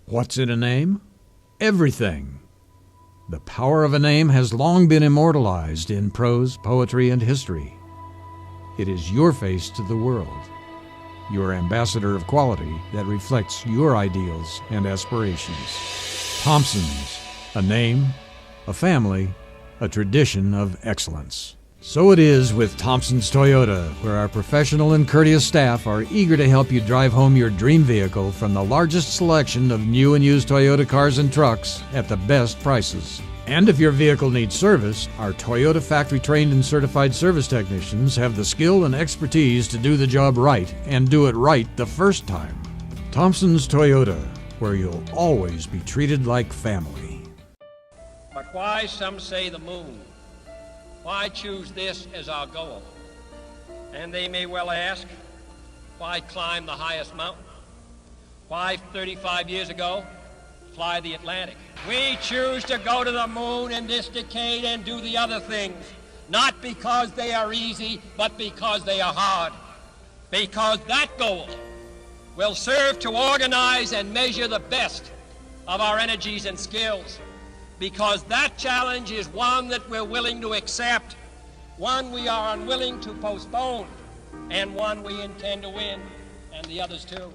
What's in a name? Everything. The power of a name has long been immortalized in prose, poetry, and history. It is your face to the world, your ambassador of quality that reflects your ideals and aspirations. Thompson's, a name, a family, a tradition of excellence. So it is with Thompson's Toyota, where our professional and courteous staff are eager to help you drive home your dream vehicle from the largest selection of new and used Toyota cars and trucks at the best prices. And if your vehicle needs service, our Toyota factory-trained and certified service technicians have the skill and expertise to do the job right and do it right the first time. Thompson's Toyota, where you'll always be treated like family. But why, some say, the moon? Why choose this as our goal? And they may well ask, why climb the highest mountain? Why, 35 years ago, fly the Atlantic? We choose to go to the moon in this decade and do the other things, not because they are easy, but because they are hard. Because that goal will serve to organize and measure the best of our energies and skills. Because that challenge is one that we're willing to accept, one we are unwilling to postpone, and one we intend to win, and the others too.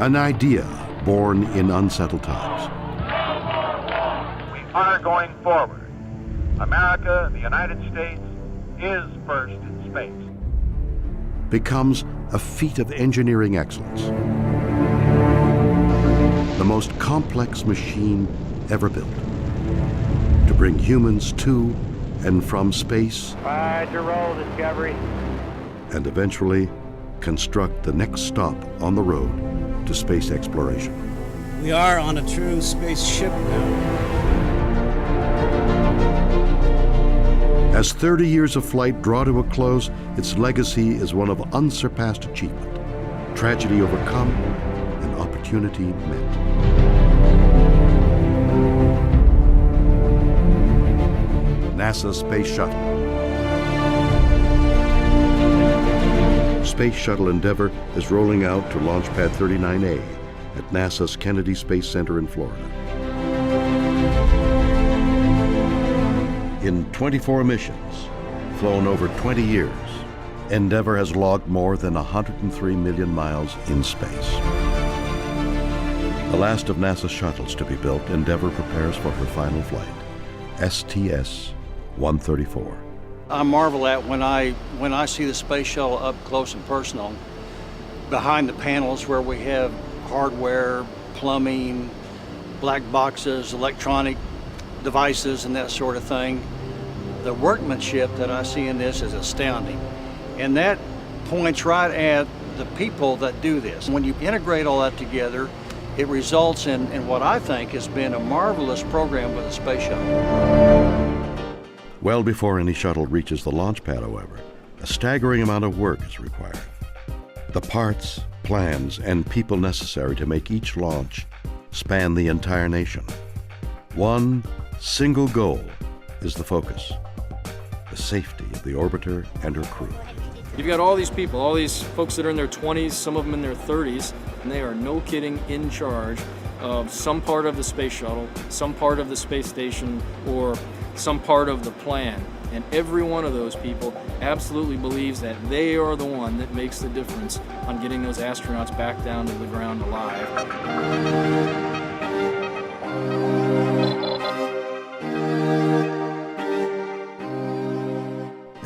An idea born in unsettled times. We are going forward. America, the United States, is first in space. Becomes a feat of engineering excellence. The most complex machine ever built to bring humans to and from space. Right to roll, Discovery. And eventually construct the next stop on the road to space exploration. We are on a true spaceship now. As 30 years of flight draw to a close, its legacy is one of unsurpassed achievement. Tragedy overcome and opportunity met. NASA Space Shuttle. Space Shuttle Endeavour is rolling out to Launch Pad 39A at NASA's Kennedy Space Center in Florida. In 24 missions, flown over 20 years, Endeavour has logged more than 103 million miles in space. The last of NASA's shuttles to be built, Endeavour prepares for her final flight, STS-134. I marvel at when I see the space shuttle up close and personal, behind the panels where we have hardware, plumbing, black boxes, electronic devices, and that sort of thing. The workmanship that I see in this is astounding. And that points right at the people that do this. When you integrate all that together, it results in what I think has been a marvelous program with the space shuttle. Well before any shuttle reaches the launch pad, however, a staggering amount of work is required. The parts, plans, and people necessary to make each launch span the entire nation. One single goal is the focus: the safety of the orbiter and her crew. You've got all these people, all these folks that are in their 20s, some of them in their 30s, and they are, no kidding, in charge of some part of the space shuttle, some part of the space station, or some part of the plan. And every one of those people absolutely believes that they are the one that makes the difference on getting those astronauts back down to the ground alive.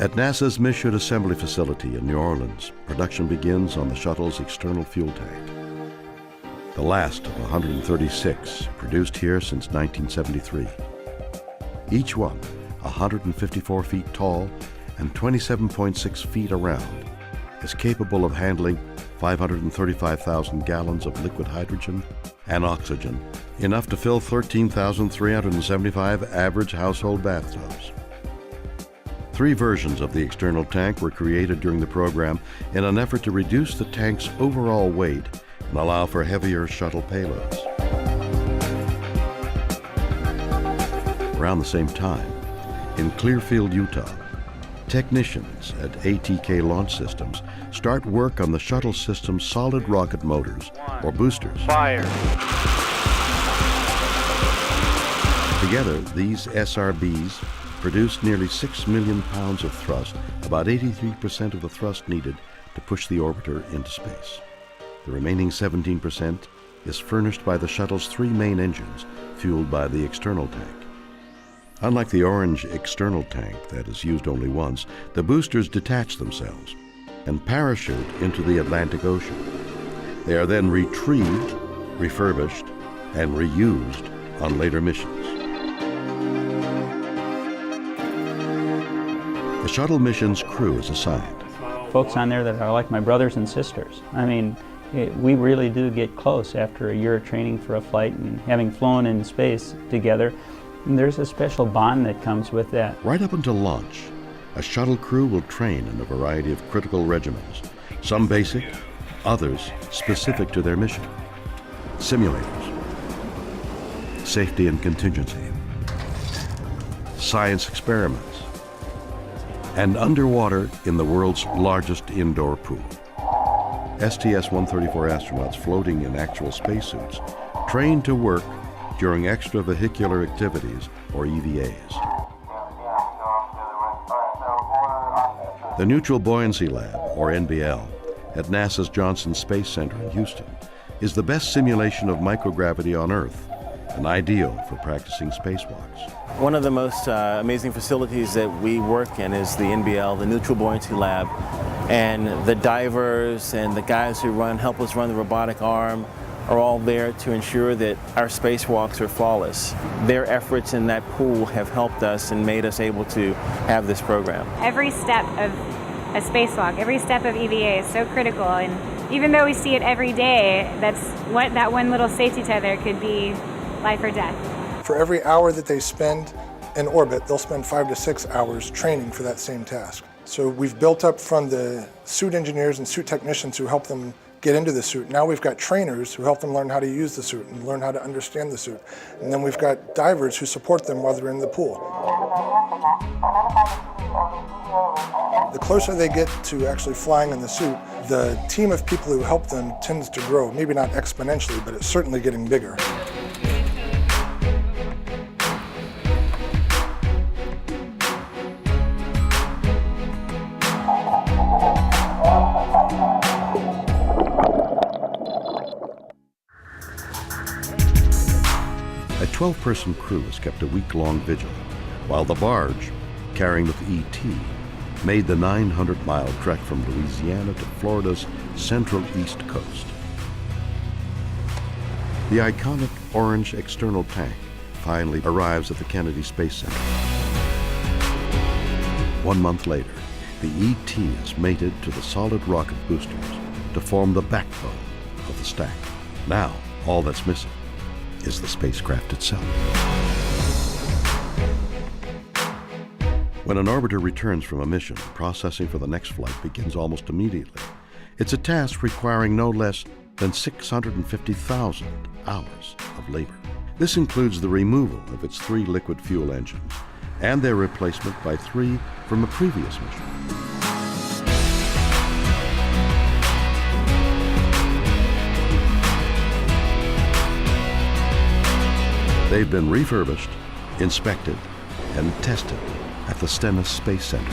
At NASA's Mission Assembly Facility in New Orleans, production begins on the shuttle's external fuel tank. The last of 136 produced here since 1973. Each one 154 feet tall and 27.6 feet around, is capable of handling 535,000 gallons of liquid hydrogen and oxygen, enough to fill 13,375 average household bathtubs. 3 versions of the external tank were created during the program in an effort to reduce the tank's overall weight and allow for heavier shuttle payloads. Around the same time, in Clearfield, Utah, technicians at ATK Launch Systems start work on the shuttle system's solid rocket motors, or boosters. Fire. Together, these SRBs produce nearly 6 million pounds of thrust, about 83% of the thrust needed to push the orbiter into space. The remaining 17% is furnished by the shuttle's 3 main engines, fueled by the external tank. Unlike the orange external tank that is used only once, the boosters detach themselves and parachute into the Atlantic Ocean. They are then retrieved, refurbished, and reused on later missions. The shuttle mission's crew is assigned. Folks on there that are like my brothers and sisters. I mean, we really do get close after a year of training for a flight and having flown in space together. And there's a special bond that comes with that. Right up until launch, a shuttle crew will train in a variety of critical regimens, some basic, others specific to their mission. Simulators, safety and contingency, science experiments, and underwater in the world's largest indoor pool. STS-134 astronauts floating in actual spacesuits trained to work during extravehicular activities, or EVAs. The Neutral Buoyancy Lab, or NBL, at NASA's Johnson Space Center in Houston is the best simulation of microgravity on Earth and ideal for practicing spacewalks. One of the most amazing facilities that we work in is the NBL, the Neutral Buoyancy Lab, and the divers and the guys who help us run the robotic arm are all there to ensure that our spacewalks are flawless. Their efforts in that pool have helped us and made us able to have this program. Every step of a spacewalk, every step of EVA is so critical, and even though we see it every day, that one little safety tether could be life or death. For every hour that they spend in orbit, they'll spend 5 to 6 hours training for that same task. So we've built up from the suit engineers and suit technicians who help them get into the suit. Now we've got trainers who help them learn how to use the suit and learn how to understand the suit. And then we've got divers who support them while they're in the pool. The closer they get to actually flying in the suit, the team of people who help them tends to grow. Maybe not exponentially, but it's certainly getting bigger. A 12-person crew has kept a week-long vigil, while the barge, carrying the ET, made the 900-mile trek from Louisiana to Florida's central east coast. The iconic orange external tank finally arrives at the Kennedy Space Center. 1 month later, the ET is mated to the solid rocket boosters to form the backbone of the stack. Now, all that's missing is the spacecraft itself. When an orbiter returns from a mission, processing for the next flight begins almost immediately. It's a task requiring no less than 650,000 hours of labor. This includes the removal of its 3 liquid fuel engines and their replacement by 3 from a previous mission. They've been refurbished, inspected, and tested at the Stennis Space Center.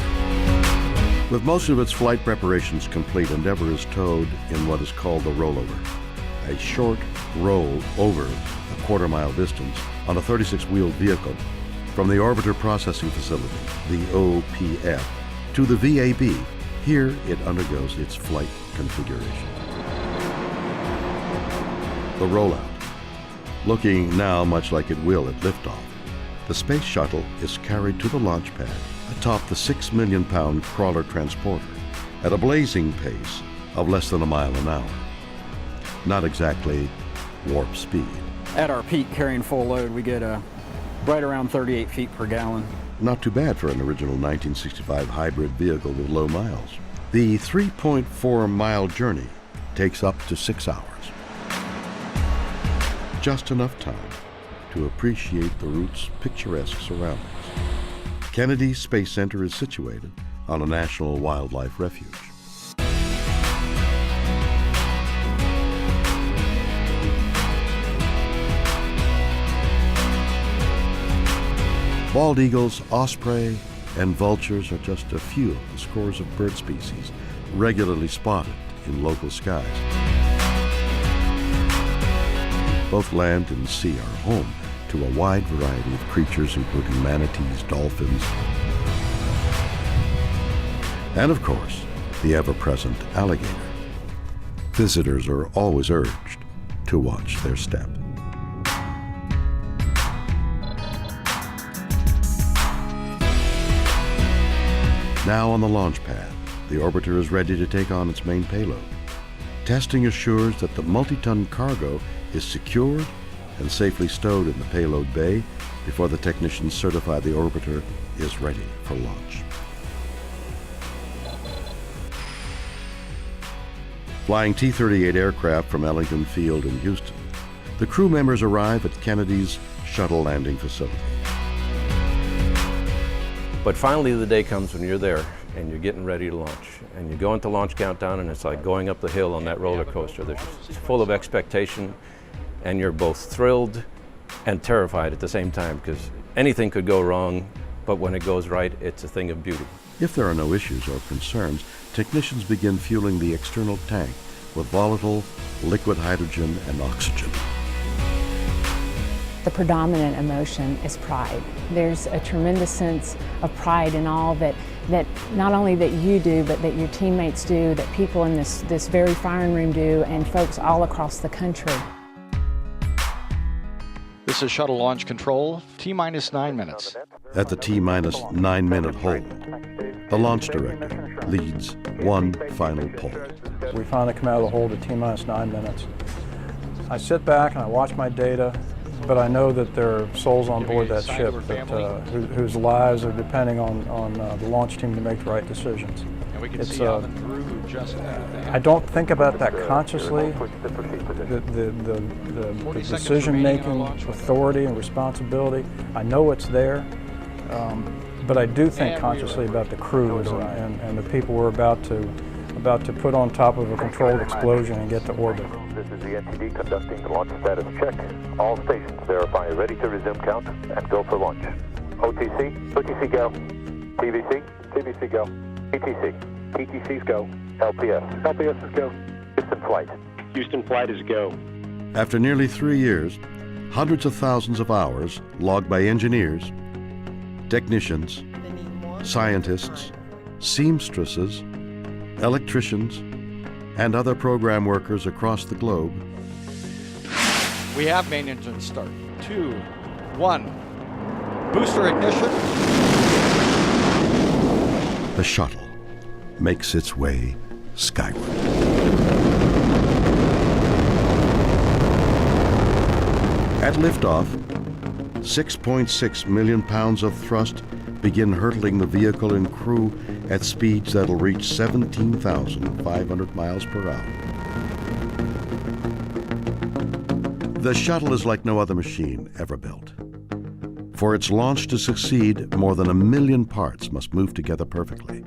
With most of its flight preparations complete, Endeavour is towed in what is called the rollover, a short roll over a quarter-mile distance on a 36-wheeled vehicle from the Orbiter Processing Facility, the OPF, to the VAB. Here it undergoes its flight configuration. The rollout. Looking now much like it will at liftoff, the space shuttle is carried to the launch pad atop the 6 million pound crawler transporter at a blazing pace of less than a mile an hour. Not exactly warp speed. At our peak carrying full load, we get right around 38 feet per gallon. Not too bad for an original 1965 hybrid vehicle with low miles. The 3.4-mile journey takes up to 6 hours. Just enough time to appreciate the route's picturesque surroundings. Kennedy Space Center is situated on a national wildlife refuge. Bald eagles, osprey, and vultures are just a few of the scores of bird species regularly spotted in local skies. Both land and sea are home to a wide variety of creatures, including manatees, dolphins, and of course, the ever-present alligator. Visitors are always urged to watch their step. Now on the launch pad, the orbiter is ready to take on its main payload. Testing assures that the multi-ton cargo is secured and safely stowed in the payload bay before the technicians certify the orbiter is ready for launch. Flying T-38 aircraft from Ellington Field in Houston, the crew members arrive at Kennedy's shuttle landing facility. But finally the day comes when you're there and you're getting ready to launch. And you go into launch countdown and it's like going up the hill on that roller coaster. It's full of expectation and you're both thrilled and terrified at the same time because anything could go wrong, but when it goes right, it's a thing of beauty. If there are no issues or concerns, technicians begin fueling the external tank with volatile liquid hydrogen and oxygen. The predominant emotion is pride. There's a tremendous sense of pride in all that not only that you do, but that your teammates do, that people in this very firing room do, and folks all across the country. This is shuttle launch control, T-minus 9 minutes. At the T-minus 9-minute hold, the launch director leads one final pull. We finally come out of the hold at T-minus 9 minutes. I sit back and I watch my data, but I know that there are souls on board that ship whose lives are depending on the launch team to make the right decisions. I don't think about that consciously, the decision-making, authority, and responsibility. I know it's there, but I do think consciously about the crews and the people we're about to put on top of a controlled explosion and get to orbit. This is the NTD conducting the launch status check. All stations verify ready to resume count and go for launch. OTC, OTC go. TVC, TVC go. ETC, ETC's go. LPS, LPS is go. Houston flight. Houston flight is go. After nearly 3 years, hundreds of thousands of hours logged by engineers, technicians, scientists, seamstresses, electricians, and other program workers across the globe. We have main engine start. 2, 1. Booster ignition. The shuttle makes its way skyward. At liftoff, 6.6 million pounds of thrust begin hurtling the vehicle and crew at speeds that'll reach 17,500 miles per hour. The shuttle is like no other machine ever built. For its launch to succeed, more than 1 million parts must move together perfectly.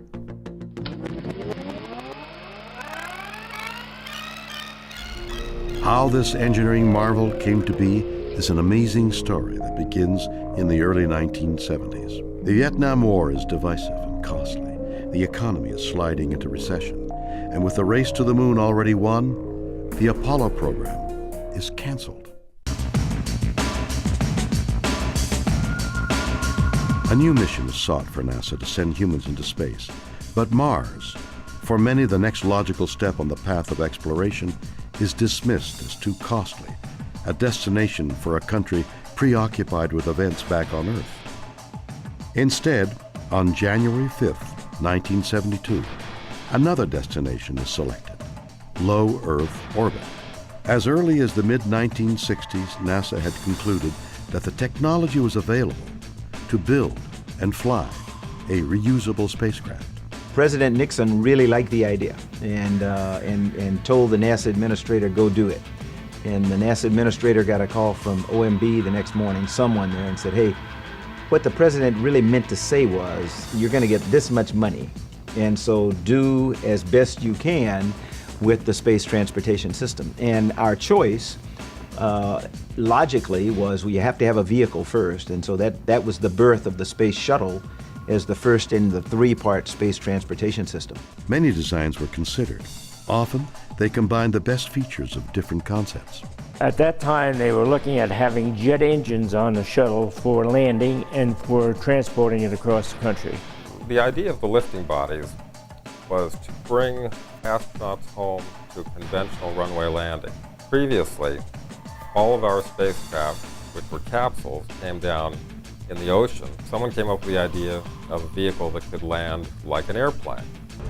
How this engineering marvel came to be is an amazing story that begins in the early 1970s. The Vietnam War is divisive and costly. The economy is sliding into recession. And with the race to the moon already won, the Apollo program is canceled. A new mission is sought for NASA to send humans into space, But Mars, for many the next logical step on the path of exploration, is dismissed as too costly, a destination for a country preoccupied with events back on Earth. Instead, on January 5th, 1972, another destination is selected, low Earth orbit. As early as the mid-1960s, NASA had concluded that the technology was available to build and fly a reusable spacecraft. President Nixon really liked the idea and told the NASA administrator, go do it. And the NASA administrator got a call from OMB the next morning, someone there, and said, hey, what the president really meant to say was, you're going to get this much money, and so do as best you can with the space transportation system. And our choice, logically, was, well, you have to have a vehicle first, and so that was the birth of the space shuttle as the first in the three-part space transportation system. Many designs were considered. Often, they combined the best features of different concepts. At that time, they were looking at having jet engines on the shuttle for landing and for transporting it across the country. The idea of the lifting bodies was to bring astronauts home to a conventional runway landing. Previously, all of our spacecraft, which were capsules, came down in the ocean. Someone came up with the idea of a vehicle that could land like an airplane.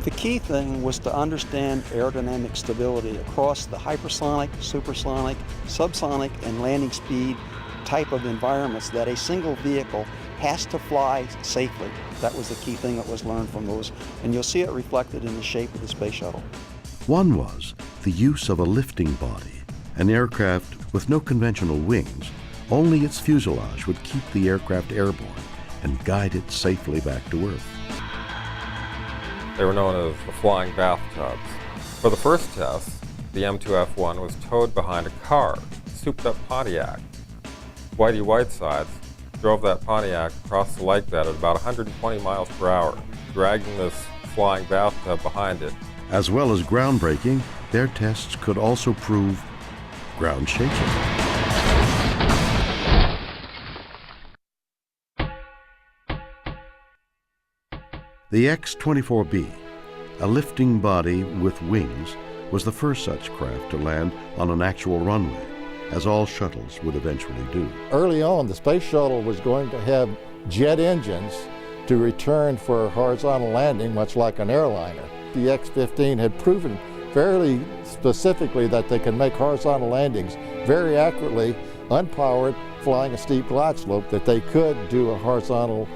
The key thing was to understand aerodynamic stability across the hypersonic, supersonic, subsonic, and landing speed type of environments that a single vehicle has to fly safely. That was the key thing that was learned from those, and you'll see it reflected in the shape of the space shuttle. One was the use of a lifting body, an aircraft with no conventional wings. Only its fuselage would keep the aircraft airborne and guide it safely back to Earth. They were known as the flying bathtubs. For the first test, the M2F1 was towed behind a car, a souped-up Pontiac. Whitey Whitesides drove that Pontiac across the lake bed at about 120 miles per hour, dragging this flying bathtub behind it. As well as groundbreaking, their tests could also prove ground-shaking. The X-24B, a lifting body with wings, was the first such craft to land on an actual runway, as all shuttles would eventually do. Early on, the space shuttle was going to have jet engines to return for a horizontal landing, much like an airliner. The X-15 had proven fairly specifically that they can make horizontal landings very accurately, unpowered, flying a steep glide slope, that they could do a horizontal,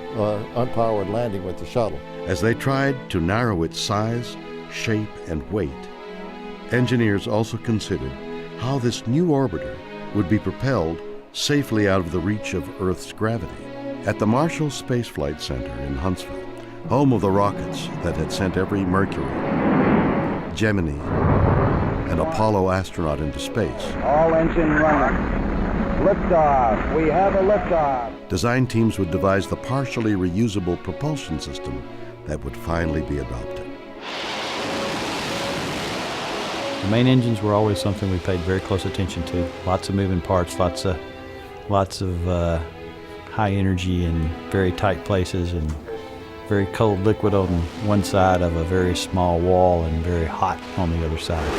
unpowered landing with the shuttle. As they tried to narrow its size, shape, and weight, engineers also considered how this new orbiter would be propelled safely out of the reach of Earth's gravity. At the Marshall Space Flight Center in Huntsville, home of the rockets that had sent every Mercury, Gemini, and Apollo astronaut into space. All engine running. Liftoff. We have a liftoff. Design teams would devise the partially reusable propulsion system that would finally be adopted. The main engines were always something we paid very close attention to. Lots of moving parts, lots of high energy in very tight places, and very cold liquid on one side of a very small wall and very hot on the other side.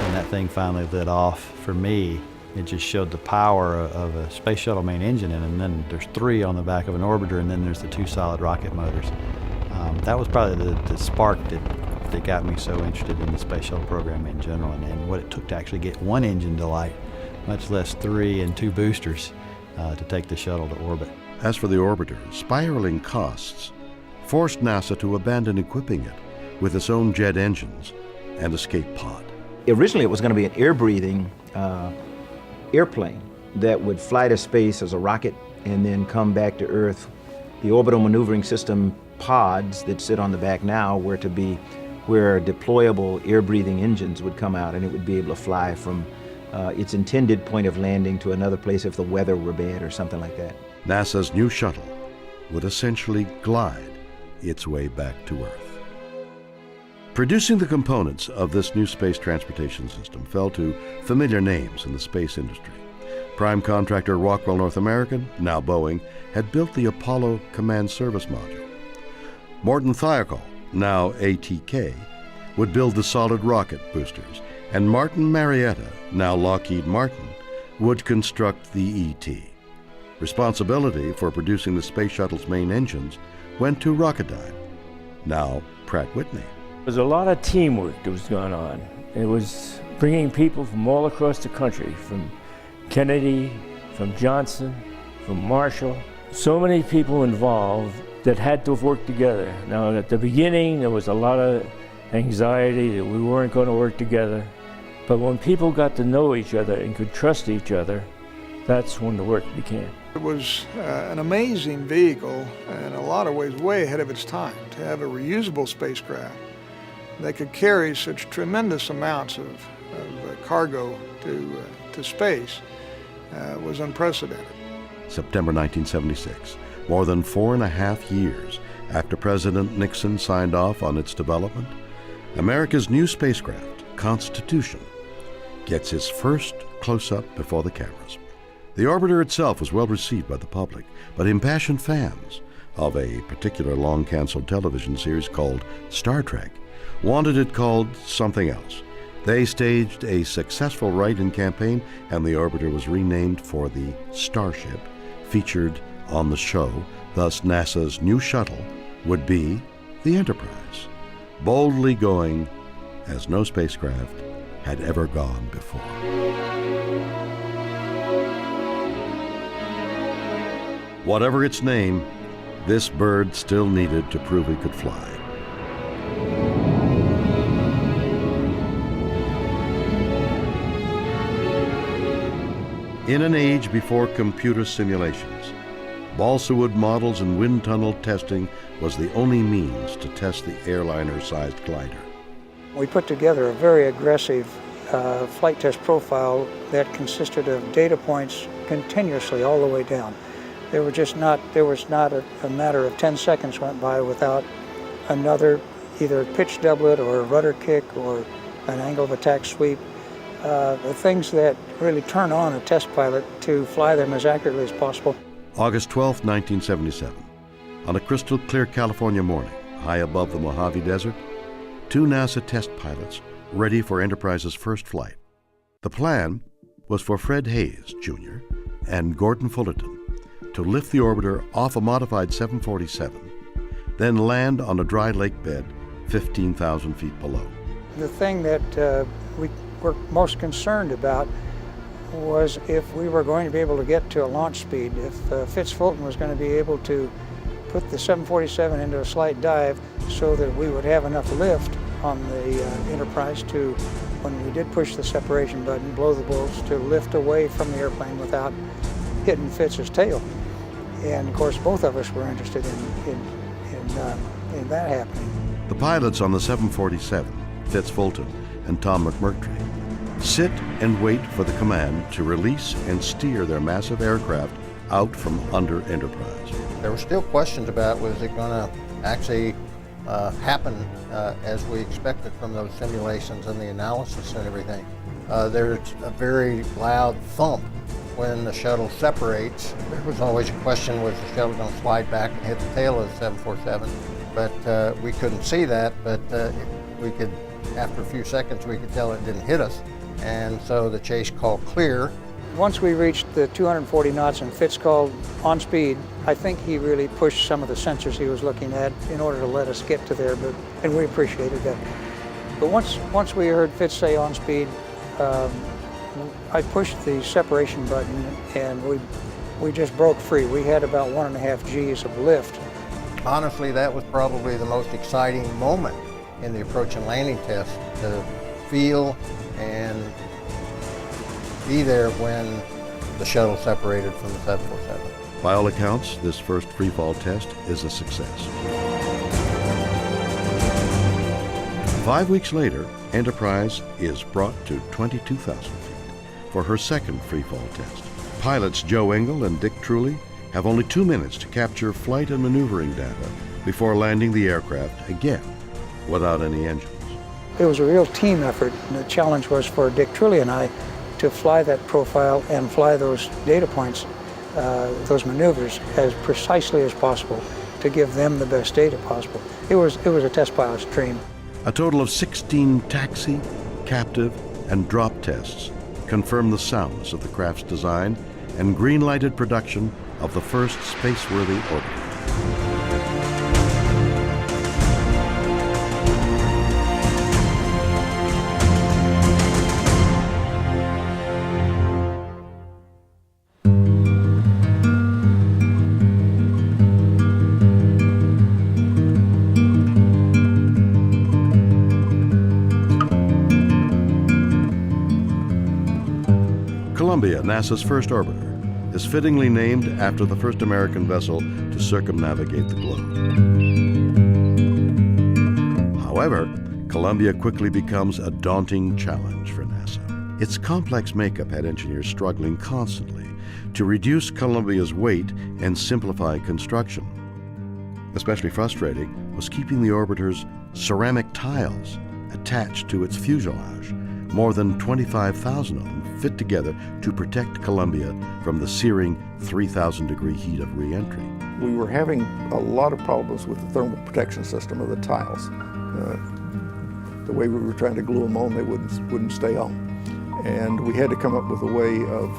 When that thing finally lit off, for me, it just showed the power of a space shuttle main engine, and then there's 3 on the back of an orbiter, and then there's the 2 solid rocket motors. That was probably the spark that got me so interested in the space shuttle program in general, and what it took to actually get 1 engine to light, much less 3 and 2 boosters to take the shuttle to orbit. As for the orbiter, spiraling costs forced NASA to abandon equipping it with its own jet engines and escape pod. Originally, it was going to be an air-breathing airplane that would fly to space as a rocket and then come back to Earth. The orbital maneuvering system pods that sit on the back now were to be where deployable air-breathing engines would come out, and it would be able to fly from its intended point of landing to another place if the weather were bad or something like that. NASA's new shuttle would essentially glide its way back to Earth. Producing the components of this new space transportation system fell to familiar names in the space industry. Prime contractor Rockwell North American, now Boeing, had built the Apollo Command Service Module. Morton Thiokol, now ATK, would build the solid rocket boosters, and Martin Marietta, now Lockheed Martin, would construct the ET. Responsibility for producing the Space Shuttle's main engines went to Rocketdyne, now Pratt Whitney. There was a lot of teamwork that was going on. It was bringing people from all across the country, from Kennedy, from Johnson, from Marshall. So many people involved that had to work together. Now, at the beginning, there was a lot of anxiety that we weren't going to work together. But when people got to know each other and could trust each other, that's when the work began. It was an amazing vehicle, in a lot of ways way ahead of its time, to have a reusable spacecraft that could carry such tremendous amounts of cargo to space was unprecedented. September 1976, more than 4.5 years after President Nixon signed off on its development, America's new spacecraft, Constitution, gets its first close-up before the cameras. The orbiter itself was well received by the public, but impassioned fans of a particular long-canceled television series called Star Trek wanted it called something else. They staged a successful write-in campaign, and the orbiter was renamed for the Starship featured on the show. Thus, NASA's new shuttle would be the Enterprise, boldly going as no spacecraft had ever gone before. Whatever its name, this bird still needed to prove it could fly. In an age before computer simulations, balsa wood models and wind tunnel testing was the only means to test the airliner-sized glider. We put together a very aggressive flight test profile that consisted of data points continuously all the way down. There was not a matter of 10 seconds went by without another either pitch doublet or a rudder kick or an angle of attack sweep. The things that really turn on a test pilot to fly them as accurately as possible. August 12, 1977. On a crystal clear California morning, high above the Mojave Desert, 2 NASA test pilots ready for Enterprise's first flight. The plan was for Fred Hayes, Jr. and Gordon Fullerton to lift the orbiter off a modified 747, then land on a dry lake bed 15,000 feet below. The thing that we were most concerned about was if we were going to be able to get to a launch speed, if Fitz Fulton was going to be able to put the 747 into a slight dive so that we would have enough lift on the Enterprise to, when we did push the separation button, blow the bolts, to lift away from the airplane without hitting Fitz's tail. And of course, both of us were interested in that happening. The pilots on the 747, Fitz Fulton and Tom McMurtry, sit and wait for the command to release and steer their massive aircraft out from under Enterprise. There were still questions about was it going to actually happen as we expected from those simulations and the analysis and everything. There's a very loud thump when the shuttle separates. There was always a question, was the shuttle going to slide back and hit the tail of the 747? But we couldn't see that, but we could, after a few seconds, we could tell it didn't hit us. And so the chase called clear. Once we reached the 240 knots and Fitz called on speed, I think he really pushed some of the sensors he was looking at in order to let us get to there, and we appreciated that. But once we heard Fitz say on speed, I pushed the separation button and we just broke free. We had about 1.5 Gs of lift. Honestly, that was probably the most exciting moment in the approach and landing test, to feel and be there when the shuttle separated from the 747. By all accounts, this first freefall test is a success. 5 weeks later, Enterprise is brought to 22,000 feet for her second freefall test. Pilots Joe Engel and Dick Truly have only 2 minutes to capture flight and maneuvering data before landing the aircraft again without any engines. It was a real team effort, and the challenge was for Dick Truly and I to fly that profile and fly those data points, those maneuvers, as precisely as possible to give them the best data possible. It was a test pilot's dream. A total of 16 taxi, captive, and drop tests confirmed the soundness of the craft's design and green-lighted production of the first space-worthy orbiter. Columbia, NASA's first orbiter, is fittingly named after the first American vessel to circumnavigate the globe. However, Columbia quickly becomes a daunting challenge for NASA. Its complex makeup had engineers struggling constantly to reduce Columbia's weight and simplify construction. Especially frustrating was keeping the orbiter's ceramic tiles attached to its fuselage. More than 25,000 of them fit together to protect Columbia from the searing 3,000-degree heat of re-entry. We were having a lot of problems with the thermal protection system of the tiles. The way we were trying to glue them on, they wouldn't stay on. And we had to come up with a way of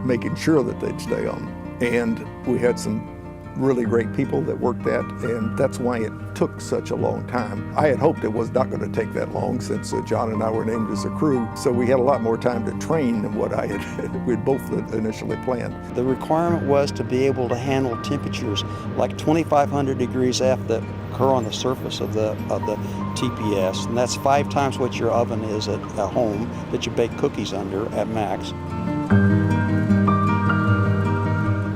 making sure that they'd stay on. And we had some really great people that worked that, and that's why it took such a long time. I had hoped it was not going to take that long, since John and I were named as a crew, so we had a lot more time to train than what we'd both initially planned. The requirement was to be able to handle temperatures like 2,500 degrees F that occur on the surface of the TPS, and that's 5 times what your oven is at home that you bake cookies under at max.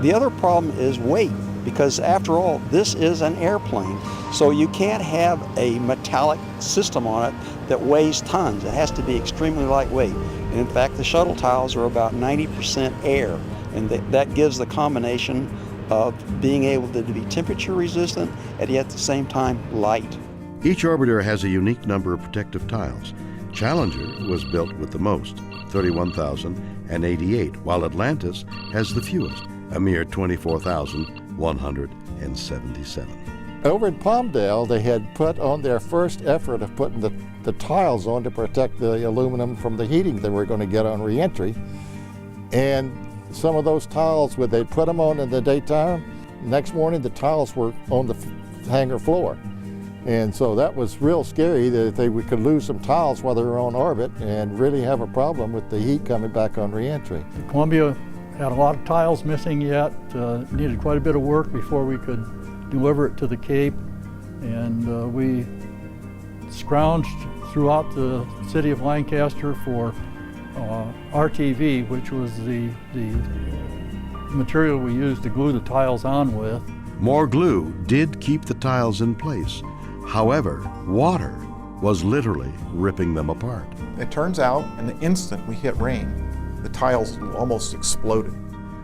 The other problem is weight, because after all, this is an airplane, so you can't have a metallic system on it that weighs tons. It has to be extremely lightweight. And in fact, the shuttle tiles are about 90% air, and that gives the combination of being able to be temperature resistant and yet at the same time light. Each orbiter has a unique number of protective tiles. Challenger was built with the most, 31,088, while Atlantis has the fewest, a mere 24,177. Over in Palmdale, they had put on their first effort of putting the tiles on to protect the aluminum from the heating they were going to get on re-entry. And some of those tiles, when they put them on in the daytime, next morning the tiles were on the hangar floor. And so that was real scary that we could lose some tiles while they were on orbit and really have a problem with the heat coming back on re-entry. Columbia had a lot of tiles missing yet, needed quite a bit of work before we could deliver it to the Cape, and we scrounged throughout the city of Lancaster for RTV, which was the material we used to glue the tiles on with. More glue did keep the tiles in place. However, water was literally ripping them apart. It turns out, in the instant we hit rain, the tiles almost exploded.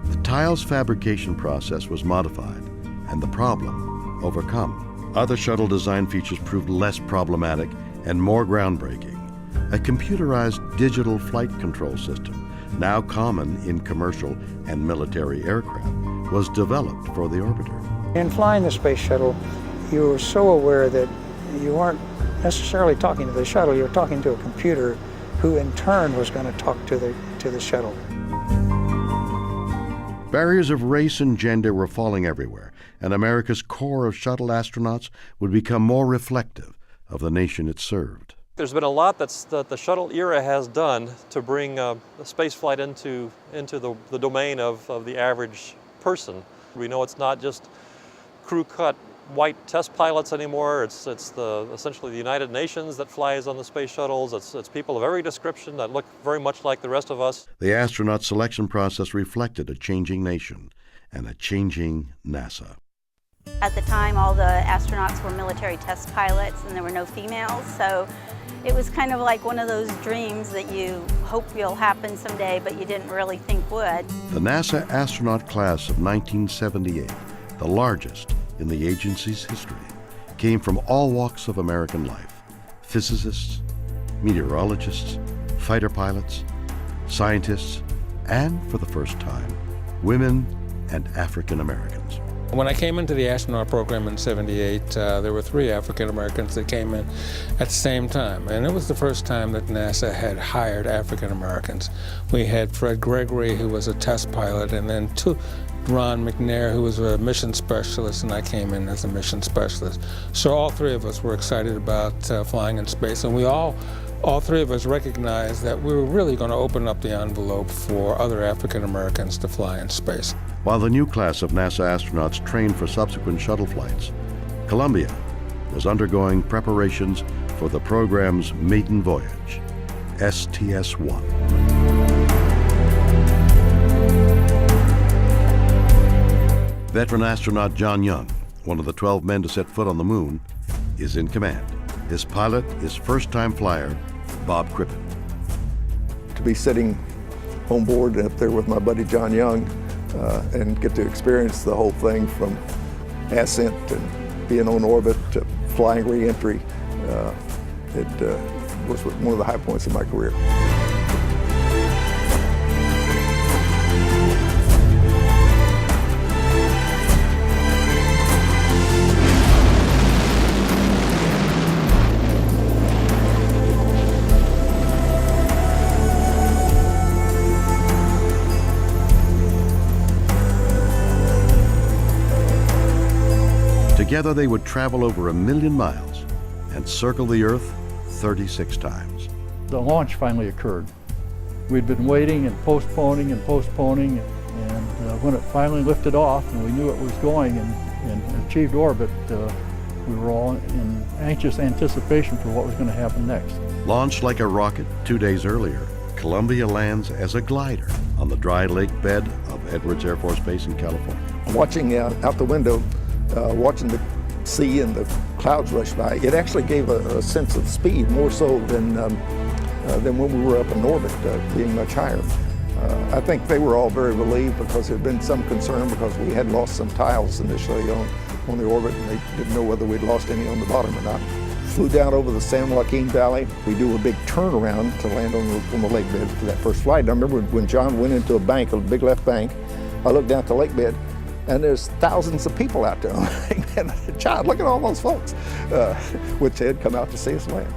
The tiles fabrication process was modified and the problem overcome. Other shuttle design features proved less problematic and more groundbreaking. A computerized digital flight control system, now common in commercial and military aircraft, was developed for the orbiter. In flying the space shuttle, you were so aware that you weren't necessarily talking to the shuttle, you were talking to a computer who in turn was going to talk to the shuttle. Barriers of race and gender were falling everywhere, and America's core of shuttle astronauts would become more reflective of the nation it served. There's been a lot that the shuttle era has done to bring space flight into the domain of the average person. We know it's not just crew-cut white test pilots anymore. It's essentially the United Nations that flies on the space shuttles. It's people of every description that look very much like the rest of us. The astronaut selection process reflected a changing nation and a changing NASA. At the time, all the astronauts were military test pilots and there were no females, so it was kind of like one of those dreams that you hope will happen someday, but you didn't really think would. The NASA astronaut class of 1978, the largest in the agency's history, came from all walks of American life: physicists, meteorologists, fighter pilots, scientists, and for the first time, women and African Americans. When I came into the astronaut program in '78, there were 3 African Americans that came in at the same time, and it was the first time that NASA had hired African Americans. We had Fred Gregory, who was a test pilot, and then Ron McNair, who was a mission specialist, and I came in as a mission specialist. So all 3 of us were excited about flying in space, and all 3 of us recognized that we were really going to open up the envelope for other African Americans to fly in space. While the new class of NASA astronauts trained for subsequent shuttle flights, Columbia was undergoing preparations for the program's maiden voyage, STS-1. Veteran astronaut John Young, one of the 12 men to set foot on the moon, is in command. His pilot is first-time flyer Bob Crippen. To be sitting on board up there with my buddy John Young and get to experience the whole thing from ascent and being on orbit to flying re-entry, it was one of the high points of my career. Together they would travel over 1 million miles and circle the Earth 36 times. The launch finally occurred. We'd been waiting and postponing, and when it finally lifted off and we knew it was going and achieved orbit, we were all in anxious anticipation for what was going to happen next. Launched like a rocket 2 days earlier, Columbia lands as a glider on the dry lake bed of Edwards Air Force Base in California. Watching out the window, watching the sea and the clouds rush by, it actually gave a sense of speed, more so than when we were up in orbit, being much higher. I think they were all very relieved because there had been some concern because we had lost some tiles initially on the orbit, and they didn't know whether we'd lost any on the bottom or not. Flew down over the San Joaquin Valley. We do a big turnaround to land on the lake bed for that first flight. I remember when John went into a bank, a big left bank, I looked down at the lake bed, and there's thousands of people out there. And John, look at all those folks, which had come out to see us land.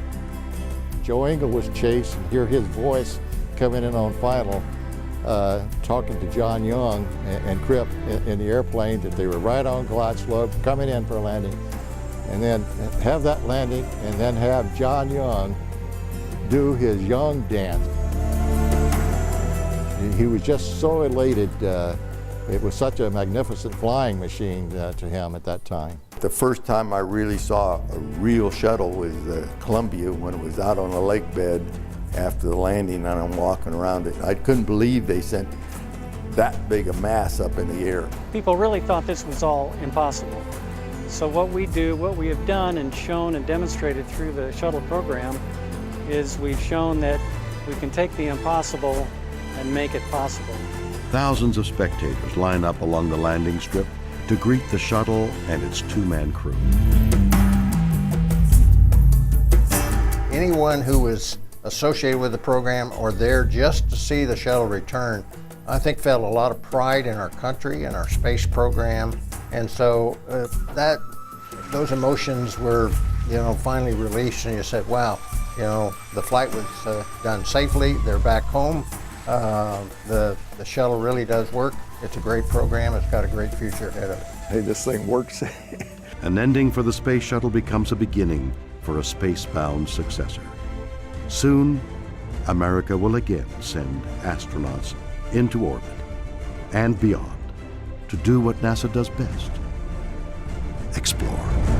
Joe Engle was chased, and hear his voice coming in on final, talking to John Young and Cripp in the airplane that they were right on glide slope, coming in for a landing. And then have that landing, and then have John Young do his Young dance. He was just so elated. It was such a magnificent flying machine to him at that time. The first time I really saw a real shuttle was Columbia, when it was out on the lake bed after the landing, and I'm walking around it. I couldn't believe they sent that big a mass up in the air. People really thought this was all impossible. So what we have done and shown and demonstrated through the shuttle program is we've shown that we can take the impossible and make it possible. Thousands of spectators line up along the landing strip to greet the shuttle and its 2-man crew. Anyone who was associated with the program or there just to see the shuttle return, I think felt a lot of pride in our country and our space program. And so those emotions were, finally released, and you said, wow, the flight was done safely. They're back home. The shuttle really does work. It's a great program. It's got a great future ahead of it. Hey, this thing works. An ending for the space shuttle becomes a beginning for a space-bound successor. Soon, America will again send astronauts into orbit and beyond to do what NASA does best: explore.